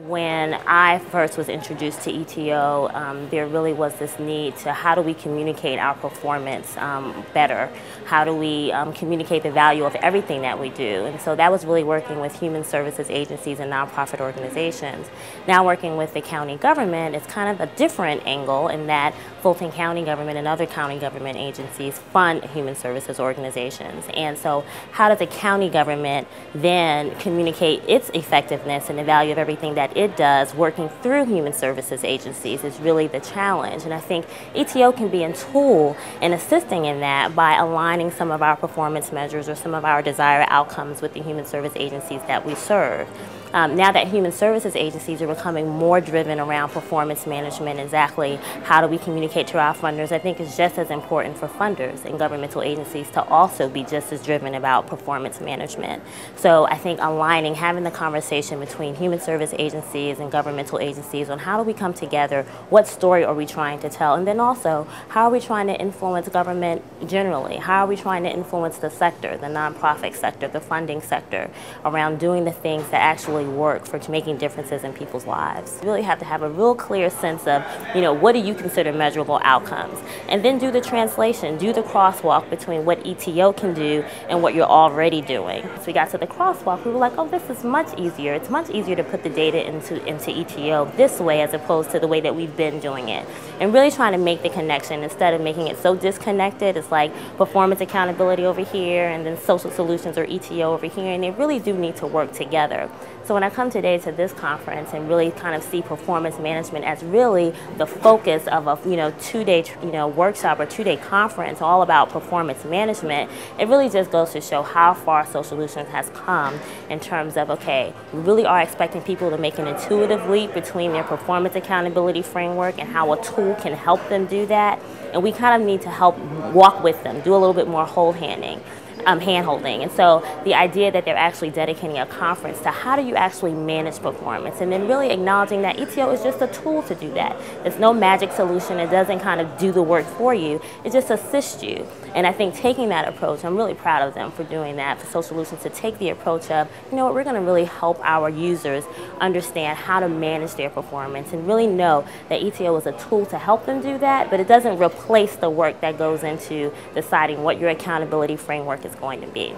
When I first was introduced to ETO, there really was this need to how do we communicate our performance better? How do we communicate the value of everything that we do? And so that was really working with human services agencies and nonprofit organizations. Now working with the county government, it's kind of a different angle in that Fulton County government and other county government agencies fund human services organizations. And so how does the county government then communicate its effectiveness and the value of everything that it does working through human services agencies is really the challenge. And I think ETO can be a tool in assisting in that by aligning some of our performance measures or some of our desired outcomes with the human service agencies that we serve. Now that human services agencies are becoming more driven around performance management, exactly how do we communicate to our funders, I think it's just as important for funders and governmental agencies to also be just as driven about performance management. So I think aligning, having the conversation between human service agencies and governmental agencies on how do we come together, what story are we trying to tell, and then also how are we trying to influence government generally, how are we trying to influence the sector, the nonprofit sector, the funding sector, around doing the things that actually work for making differences in people's lives. You really have to have a real clear sense of, what do you consider measurable outcomes? And then do the translation, do the crosswalk between what ETO can do and what you're already doing. So we got to the crosswalk, we were like, oh, this is much easier. It's much easier to put the data into ETO this way as opposed to the way that we've been doing it. And really trying to make the connection instead of making it so disconnected. It's like performance accountability over here and then social solutions or ETO over here, and they really do need to work together. So when I come today to this conference and really kind of see performance management as really the focus of a two-day workshop or two-day conference all about performance management, it really just goes to show how far Social Solutions has come in terms of, okay, we really are expecting people to make an intuitive leap between their performance accountability framework and how a tool can help them do that. And we kind of need to help walk with them, do a little bit more hand-holding. And so the idea that they're actually dedicating a conference to how do you actually manage performance, and then really acknowledging that ETO is just a tool to do that. There's no magic solution. It doesn't kind of do the work for you. It just assists you. And I think taking that approach, I'm really proud of them for doing that, for Social Solutions to take the approach of, we're going to really help our users understand how to manage their performance and really know that ETO is a tool to help them do that, but it doesn't replace the work that goes into deciding what your accountability framework is going to be.